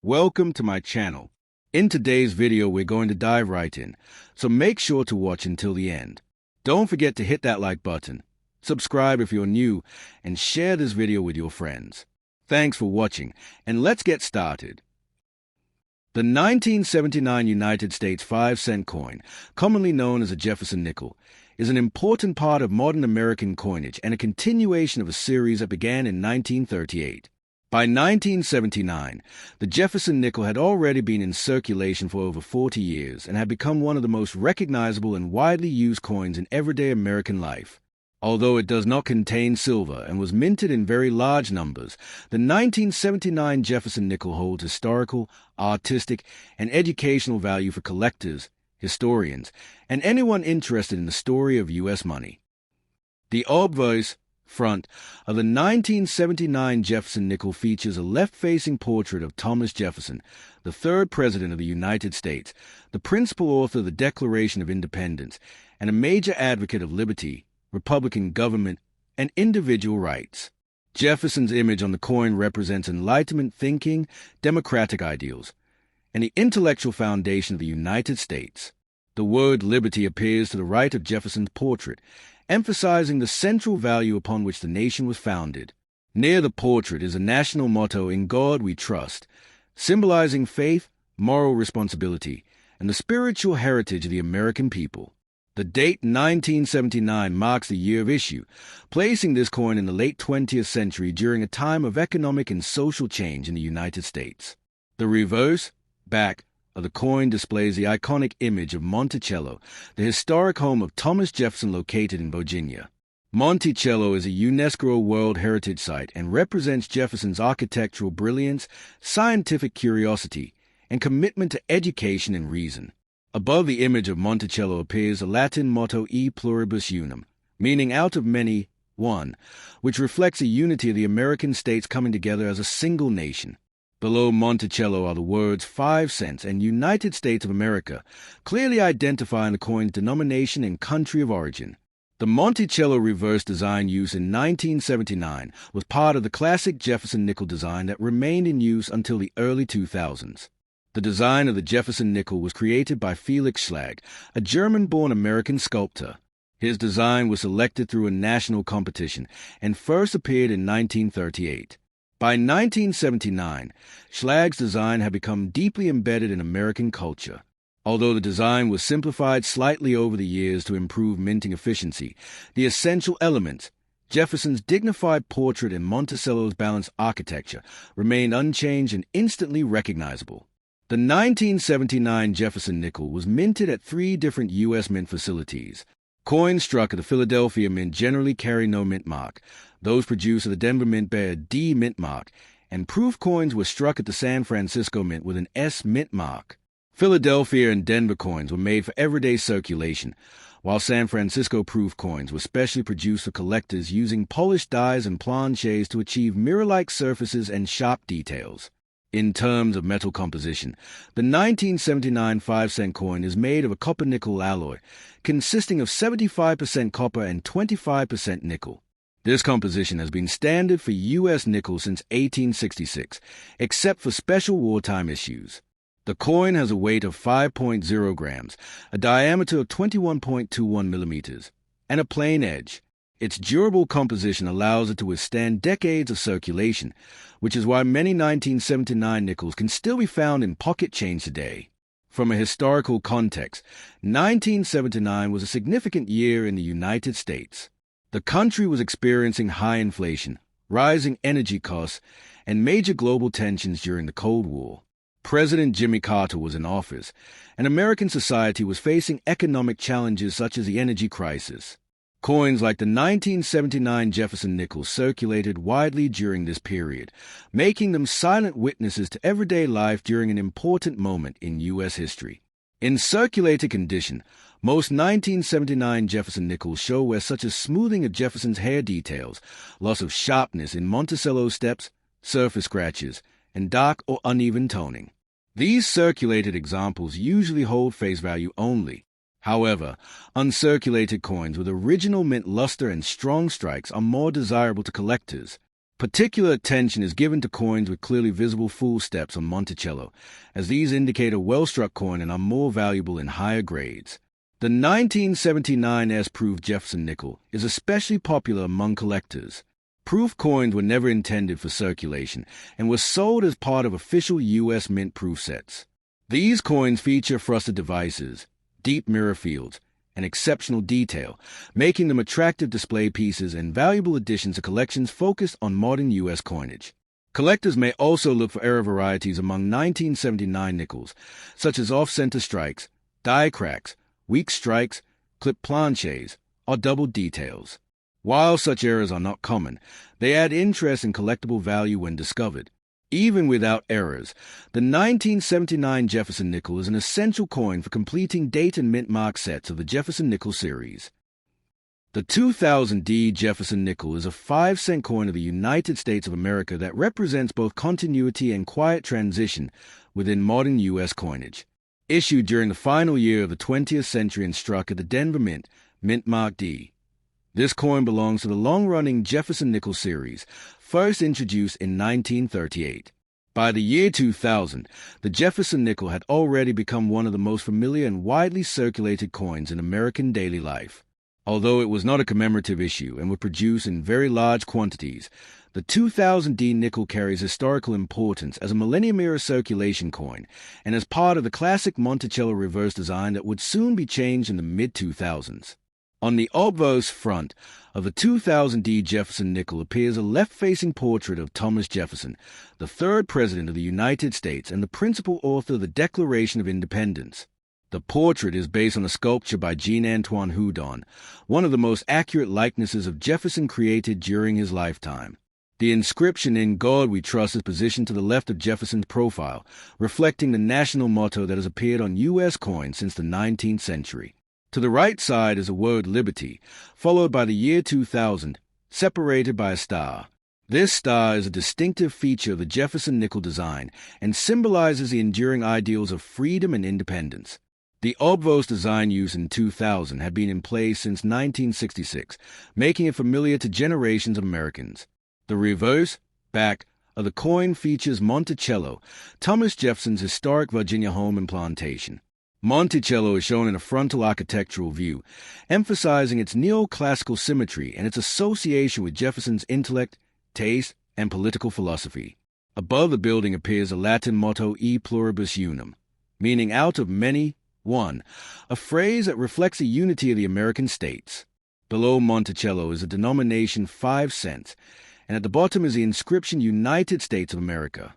Welcome to my channel. In today's video, we're going to dive right in, so make sure to watch until the end. Don't forget to hit that like button, subscribe if you're new, and share this video with your friends. Thanks for watching, and let's get started. The 1979 United States 5-cent coin, commonly known as a Jefferson nickel, is an important part of modern American coinage and a continuation of a series that began in 1938. By 1979, the Jefferson nickel had already been in circulation for over 40 years and had become one of the most recognizable and widely used coins in everyday American life. Although it does not contain silver and was minted in very large numbers, the 1979 Jefferson nickel holds historical, artistic, and educational value for collectors, historians, and anyone interested in the story of U.S. money. The obverse front of the 1979 Jefferson nickel features a left-facing portrait of Thomas Jefferson, the third President of the United States, the principal author of the Declaration of Independence, and a major advocate of liberty, Republican government, and individual rights. Jefferson's image on the coin represents Enlightenment thinking, democratic ideals, and the intellectual foundation of the United States. The word liberty appears to the right of Jefferson's portrait, emphasizing the central value upon which the nation was founded. Near the portrait is a national motto, "In God We Trust," symbolizing faith, moral responsibility, and the spiritual heritage of the American people. The date 1979 marks the year of issue, placing this coin in the late 20th century during a time of economic and social change in the United States. The reverse, back, of the coin displays the iconic image of Monticello, the historic home of Thomas Jefferson located in Virginia. Monticello is a UNESCO World Heritage Site and represents Jefferson's architectural brilliance, scientific curiosity, and commitment to education and reason. Above the image of Monticello appears the Latin motto E pluribus unum, meaning out of many, one, which reflects the unity of the American states coming together as a single nation. Below Monticello are the words 5 cents and United States of America, clearly identifying the coin's denomination and country of origin. The Monticello reverse design used in 1979 was part of the classic Jefferson nickel design that remained in use until the early 2000s. The design of the Jefferson nickel was created by Felix Schlag, a German-born American sculptor. His design was selected through a national competition and first appeared in 1938. By 1979, Schlag's design had become deeply embedded in American culture. Although the design was simplified slightly over the years to improve minting efficiency, the essential elements, Jefferson's dignified portrait and Monticello's balanced architecture, remained unchanged and instantly recognizable. The 1979 Jefferson nickel was minted at 3 different U.S. mint facilities. Coins struck at the Philadelphia Mint generally carry no mint mark. Those produced at the Denver Mint bear a D mint mark, and proof coins were struck at the San Francisco Mint with an S mint mark. Philadelphia and Denver coins were made for everyday circulation, while San Francisco proof coins were specially produced for collectors using polished dies and planchets to achieve mirror-like surfaces and sharp details. In terms of metal composition, the 1979 5-cent coin is made of a copper-nickel alloy, consisting of 75% copper and 25% nickel. This composition has been standard for U.S. nickel since 1866, except for special wartime issues. The coin has a weight of 5.0 grams, a diameter of 21.21 millimeters, and a plain edge. Its durable composition allows it to withstand decades of circulation, which is why many 1979 nickels can still be found in pocket change today. From a historical context, 1979 was a significant year in the United States. The country was experiencing high inflation, rising energy costs, and major global tensions during the Cold War. President Jimmy Carter was in office, and American society was facing economic challenges such as the energy crisis. Coins like the 1979 Jefferson nickel circulated widely during this period, making them silent witnesses to everyday life during an important moment in U.S. history. In circulated condition, most 1979 Jefferson nickels show wear such as smoothing of Jefferson's hair details, loss of sharpness in Monticello steps, surface scratches, and dark or uneven toning. These circulated examples usually hold face value only. However, uncirculated coins with original mint luster and strong strikes are more desirable to collectors. Particular attention is given to coins with clearly visible full steps on Monticello, as these indicate a well-struck coin and are more valuable in higher grades. The 1979 S-proof Jefferson nickel is especially popular among collectors. Proof coins were never intended for circulation and were sold as part of official U.S. mint proof sets. These coins feature frosted devices, deep mirror fields, and exceptional detail, making them attractive display pieces and valuable additions to collections focused on modern U.S. coinage. Collectors may also look for error varieties among 1979 nickels, such as off-center strikes, die cracks, weak strikes, clip planches, or double details. While such errors are not common, they add interest and collectible value when discovered. Even without errors, the 1979 Jefferson nickel is an essential coin for completing date and mint mark sets of the Jefferson nickel series. The 2000 D Jefferson nickel is a 5-cent coin of the United States of America that represents both continuity and quiet transition within modern U.S. coinage. Issued during the final year of the 20th century and struck at the Denver Mint, Mint Mark D. This coin belongs to the long-running Jefferson nickel series, first introduced in 1938. By the year 2000, the Jefferson nickel had already become one of the most familiar and widely circulated coins in American daily life. Although it was not a commemorative issue and was produced in very large quantities, the 2000 D nickel carries historical importance as a millennium-era circulation coin and as part of the classic Monticello reverse design that would soon be changed in the mid-2000s. On the obverse front of the 2000 D Jefferson nickel appears a left-facing portrait of Thomas Jefferson, the third President of the United States and the principal author of the Declaration of Independence. The portrait is based on a sculpture by Jean-Antoine Houdon, one of the most accurate likenesses of Jefferson created during his lifetime. The inscription "In God We Trust" is positioned to the left of Jefferson's profile, reflecting the national motto that has appeared on U.S. coins since the 19th century. To the right side is the word liberty, followed by the year 2000, separated by a star. This star is a distinctive feature of the Jefferson nickel design and symbolizes the enduring ideals of freedom and independence. The obverse design used in 2000 had been in place since 1966, making it familiar to generations of Americans. The reverse, back, of the coin features Monticello, Thomas Jefferson's historic Virginia home and plantation. Monticello is shown in a frontal architectural view, emphasizing its neoclassical symmetry and its association with Jefferson's intellect, taste, and political philosophy. Above the building appears the Latin motto E pluribus unum, meaning out of many, one, a phrase that reflects the unity of the American states. Below Monticello is the denomination 5 cents, and at the bottom is the inscription United States of America.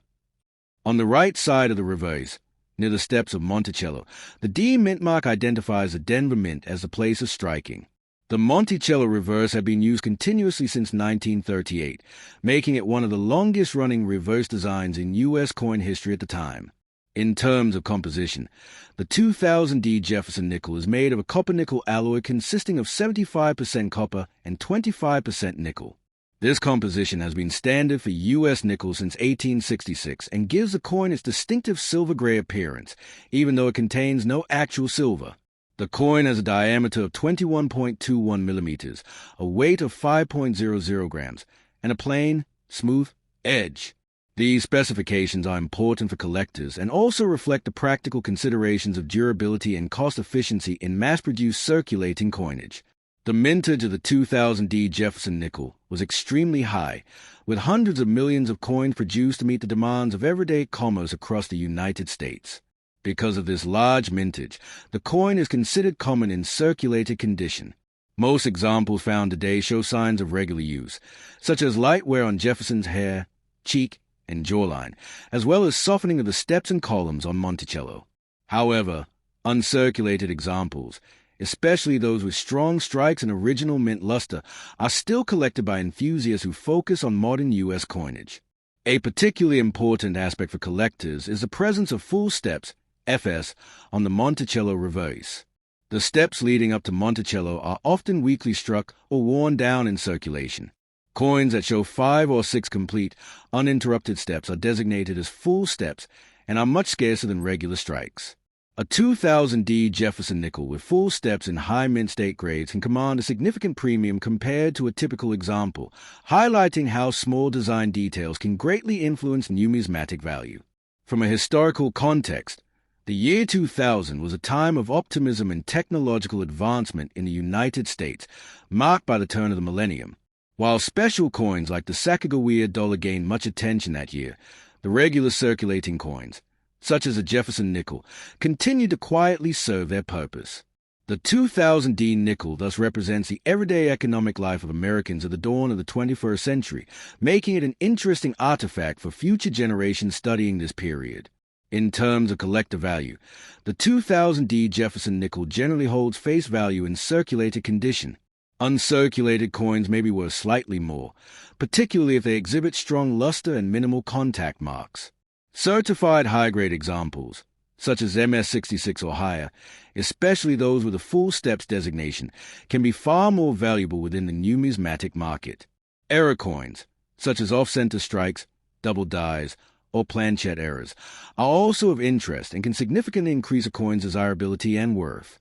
On the right side of the reverse, near the steps of Monticello, the D mint mark identifies the Denver Mint as the place of striking. The Monticello reverse had been used continuously since 1938, making it one of the longest-running reverse designs in U.S. coin history at the time. In terms of composition, the 2000 D Jefferson nickel is made of a copper-nickel alloy consisting of 75% copper and 25% nickel. This composition has been standard for U.S. nickel since 1866 and gives the coin its distinctive silver-gray appearance, even though it contains no actual silver. The coin has a diameter of 21.21 millimeters, a weight of 5.00 grams, and a plain, smooth edge. These specifications are important for collectors and also reflect the practical considerations of durability and cost efficiency in mass-produced circulating coinage. The mintage of the 2000 D Jefferson nickel was extremely high, with hundreds of millions of coins produced to meet the demands of everyday commerce across the United States. Because of this large mintage, the coin is considered common in circulated condition. Most examples found today show signs of regular use, such as light wear on Jefferson's hair, cheek, and jawline, as well as softening of the steps and columns on Monticello. However, uncirculated examples, especially those with strong strikes and original mint luster, are still collected by enthusiasts who focus on modern U.S. coinage. A particularly important aspect for collectors is the presence of full steps, FS, on the Monticello reverse. The steps leading up to Monticello are often weakly struck or worn down in circulation. Coins that show 5 or 6 complete, uninterrupted steps are designated as full steps and are much scarcer than regular strikes. A 2000 D Jefferson nickel with full steps in high mint state grades can command a significant premium compared to a typical example, highlighting how small design details can greatly influence numismatic value. From a historical context, the year 2000 was a time of optimism and technological advancement in the United States, marked by the turn of the millennium. While special coins like the Sacagawea dollar gained much attention that year, the regular circulating coins, such as a Jefferson nickel, continued to quietly serve their purpose. The 2000 D nickel thus represents the everyday economic life of Americans at the dawn of the 21st century, making it an interesting artifact for future generations studying this period. In terms of collector value, the 2000 D Jefferson nickel generally holds face value in circulated condition. Uncirculated coins may be worth slightly more, particularly if they exhibit strong luster and minimal contact marks. Certified high-grade examples, such as MS66 or higher, especially those with a full steps designation, can be far more valuable within the numismatic market. Error coins, such as off-center strikes, double dies, or planchette errors, are also of interest and can significantly increase a coin's desirability and worth.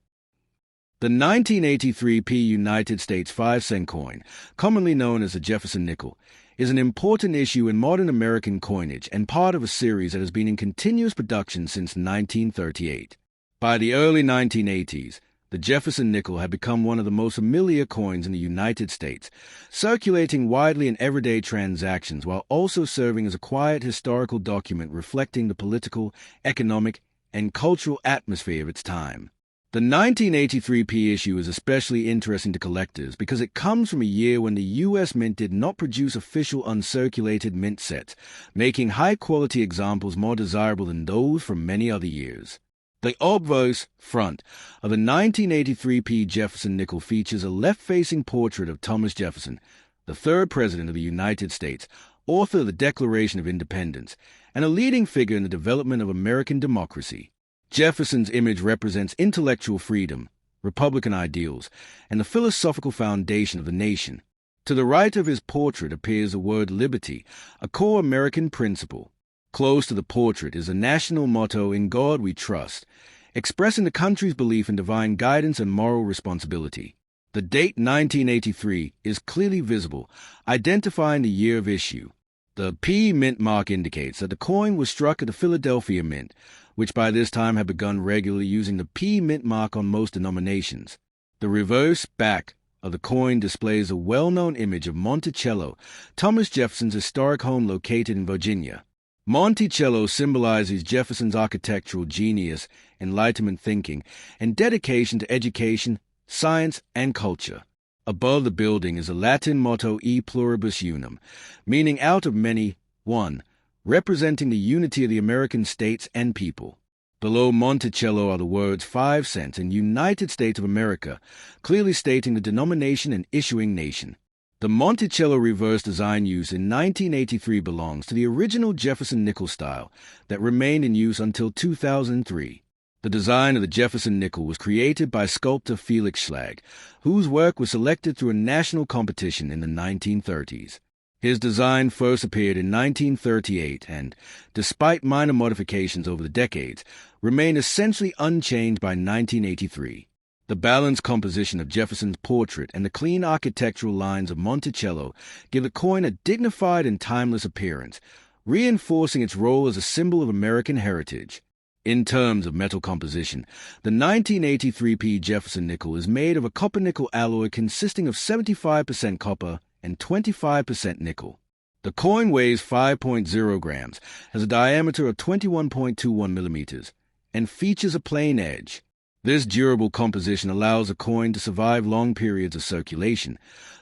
The 1983 P United States 5-cent coin, commonly known as the Jefferson nickel, is an important issue in modern American coinage and part of a series that has been in continuous production since 1938. By the early 1980s, the Jefferson nickel had become one of the most familiar coins in the United States, circulating widely in everyday transactions while also serving as a quiet historical document reflecting the political, economic, and cultural atmosphere of its time. The 1983 P issue is especially interesting to collectors because it comes from a year when the U.S. Mint did not produce official uncirculated mint sets, making high-quality examples more desirable than those from many other years. The obverse front of the 1983 P Jefferson nickel features a left-facing portrait of Thomas Jefferson, the third President of the United States, author of the Declaration of Independence, and a leading figure in the development of American democracy. Jefferson's image represents intellectual freedom, Republican ideals, and the philosophical foundation of the nation. To the right of his portrait appears the word liberty, a core American principle. Close to the portrait is the national motto, "In God We Trust," expressing the country's belief in divine guidance and moral responsibility. The date 1983 is clearly visible, identifying the year of issue. The P mint mark indicates that the coin was struck at the Philadelphia Mint, which by this time had begun regularly using the P mint mark on most denominations. The reverse back of the coin displays a well-known image of Monticello, Thomas Jefferson's historic home located in Virginia. Monticello symbolizes Jefferson's architectural genius, Enlightenment thinking, and dedication to education, science, and culture. Above the building is a Latin motto E pluribus unum, meaning out of many, one, representing the unity of the American states and people. Below Monticello are the words 5 cents and United States of America, clearly stating the denomination and issuing nation. The Monticello reverse design used in 1983 belongs to the original Jefferson nickel style that remained in use until 2003. The design of the Jefferson nickel was created by sculptor Felix Schlag, whose work was selected through a national competition in the 1930s. His design first appeared in 1938 and, despite minor modifications over the decades, remained essentially unchanged by 1983. The balanced composition of Jefferson's portrait and the clean architectural lines of Monticello give the coin a dignified and timeless appearance, reinforcing its role as a symbol of American heritage. In terms of metal composition, the 1983 P Jefferson nickel is made of a copper-nickel alloy consisting of 75% copper and 25% nickel. The coin weighs 5.0 grams, has a diameter of 21.21 millimeters, and features a plain edge. This durable composition allows a coin to survive long periods of circulation,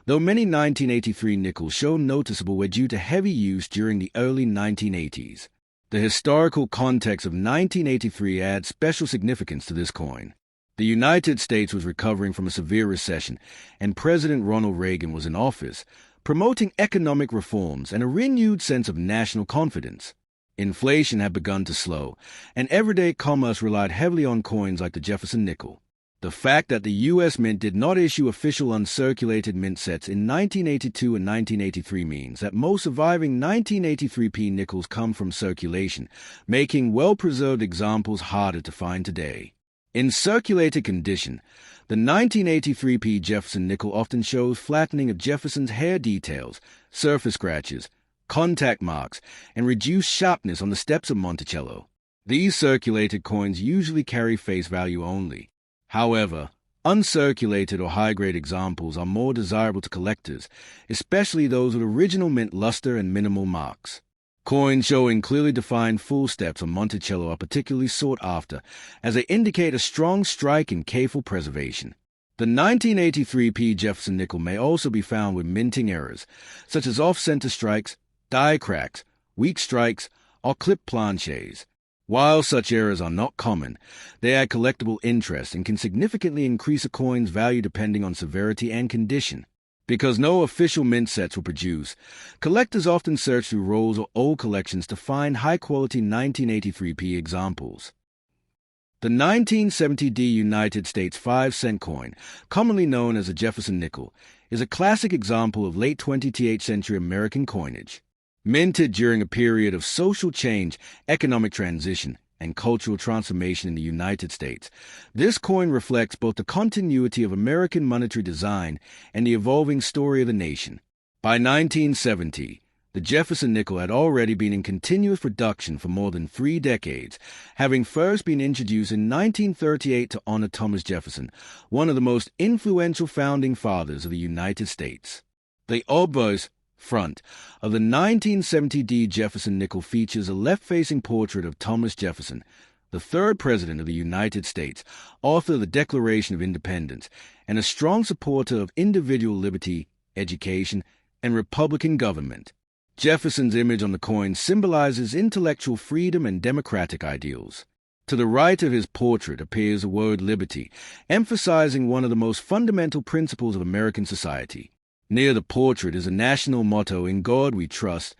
though many 1983 nickels show noticeable wear due to heavy use during the early 1980s. The historical context of 1983 adds special significance to this coin. The United States was recovering from a severe recession, and President Ronald Reagan was in office, promoting economic reforms and a renewed sense of national confidence. Inflation had begun to slow, and everyday commerce relied heavily on coins like the Jefferson nickel. The fact that the U.S. Mint did not issue official uncirculated mint sets in 1982 and 1983 means that most surviving 1983p nickels come from circulation, making well-preserved examples harder to find today. In circulated condition, the 1983p Jefferson nickel often shows flattening of Jefferson's hair details, surface scratches, contact marks, and reduced sharpness on the steps of Monticello. These circulated coins usually carry face value only. However, uncirculated or high-grade examples are more desirable to collectors, especially those with original mint luster and minimal marks. Coins showing clearly defined full steps on Monticello are particularly sought after, as they indicate a strong strike and careful preservation. The 1983p Jefferson nickel may also be found with minting errors, such as off-center strikes, die cracks, weak strikes, or clip planches. While such errors are not common, they add collectible interest and can significantly increase a coin's value depending on severity and condition. Because no official mint sets were produced, collectors often search through rolls or old collections to find high-quality 1983p examples. The 1970D United States 5-cent coin, commonly known as a Jefferson nickel, is a classic example of late 20th century American coinage. Minted during a period of social change, economic transition, and cultural transformation in the United States, this coin reflects both the continuity of American monetary design and the evolving story of the nation. By 1970, the Jefferson nickel had already been in continuous production for more than 3 decades, having first been introduced in 1938 to honor Thomas Jefferson, one of the most influential founding fathers of the United States. The obverse front of the 1970D Jefferson nickel features a left-facing portrait of Thomas Jefferson, the third President of the United States, author of the Declaration of Independence, and a strong supporter of individual liberty, education, and Republican government. Jefferson's image on the coin symbolizes intellectual freedom and democratic ideals. To the right of his portrait appears the word liberty, emphasizing one of the most fundamental principles of American society. Near the portrait is a national motto, "In God We Trust,"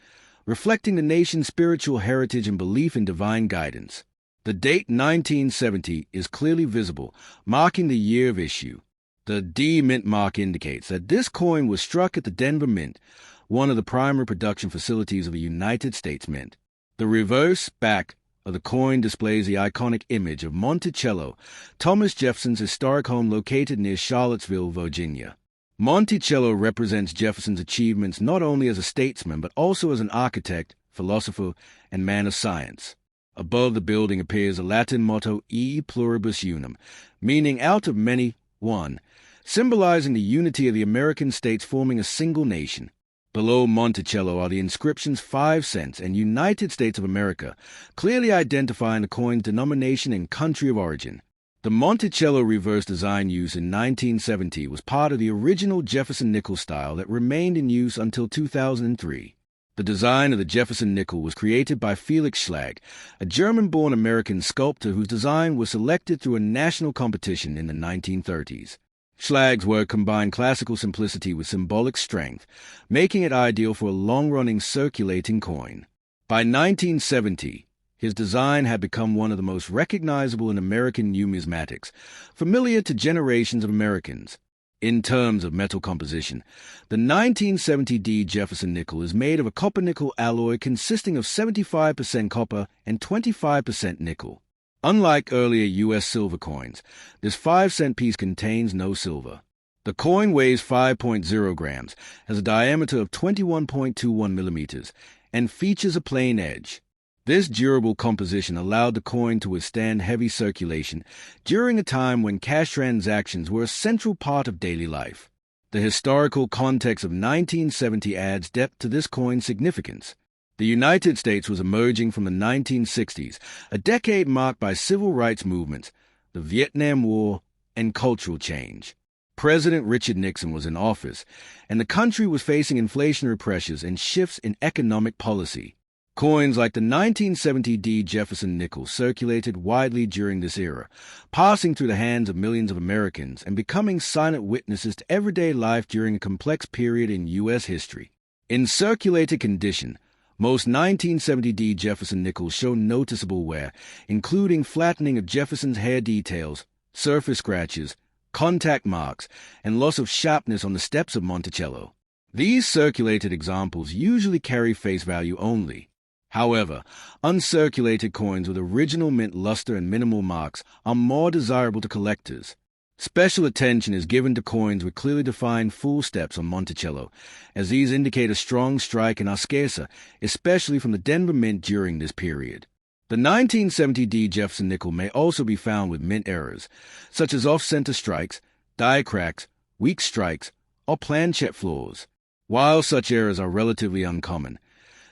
reflecting the nation's spiritual heritage and belief in divine guidance. The date 1970 is clearly visible, marking the year of issue. The D Mint mark indicates that this coin was struck at the Denver Mint, one of the primary production facilities of the United States Mint. The reverse back of the coin displays the iconic image of Monticello, Thomas Jefferson's historic home located near Charlottesville, Virginia. Monticello represents Jefferson's achievements not only as a statesman but also as an architect, philosopher, and man of science. Above the building appears a Latin motto, E pluribus unum, meaning out of many, one, symbolizing the unity of the American states forming a single nation. Below Monticello are the inscriptions 5 cents and United States of America, clearly identifying the coin's denomination and country of origin. The Monticello reverse design used in 1970 was part of the original Jefferson nickel style that remained in use until 2003. The design of the Jefferson nickel was created by Felix Schlag, a German-born American sculptor whose design was selected through a national competition in the 1930s. Schlag's work combined classical simplicity with symbolic strength, making it ideal for a long-running circulating coin. By 1970, his design had become one of the most recognizable in American numismatics, familiar to generations of Americans. In terms of metal composition, the 1970D Jefferson nickel is made of a copper-nickel alloy consisting of 75% copper and 25% nickel. Unlike earlier U.S. silver coins, this 5-cent piece contains no silver. The coin weighs 5.0 grams, has a diameter of 21.21 millimeters, and features a plain edge. This durable composition allowed the coin to withstand heavy circulation during a time when cash transactions were a central part of daily life. The historical context of 1970 adds depth to this coin's significance. The United States was emerging from the 1960s, a decade marked by civil rights movements, the Vietnam War, and cultural change. President Richard Nixon was in office, and the country was facing inflationary pressures and shifts in economic policy. Coins like the 1970D Jefferson nickel circulated widely during this era, passing through the hands of millions of Americans and becoming silent witnesses to everyday life during a complex period in U.S. history. In circulated condition, most 1970D Jefferson nickels show noticeable wear, including flattening of Jefferson's hair details, surface scratches, contact marks, and loss of sharpness on the steps of Monticello. These circulated examples usually carry face value only. However, uncirculated coins with original mint luster and minimal marks are more desirable to collectors. Special attention is given to coins with clearly defined full steps on Monticello, as these indicate a strong strike and are scarcer, especially from the Denver Mint during this period. The 1970 D Jefferson nickel may also be found with mint errors, such as off-center strikes, die cracks, weak strikes, or planchet flaws. While such errors are relatively uncommon,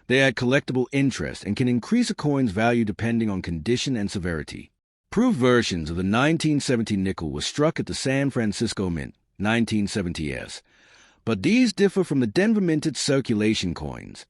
they add collectible interest and can increase a coin's value depending on condition and severity. Proof versions of the 1970 nickel were struck at the San Francisco Mint, 1970s, but these differ from the Denver Minted circulation coins.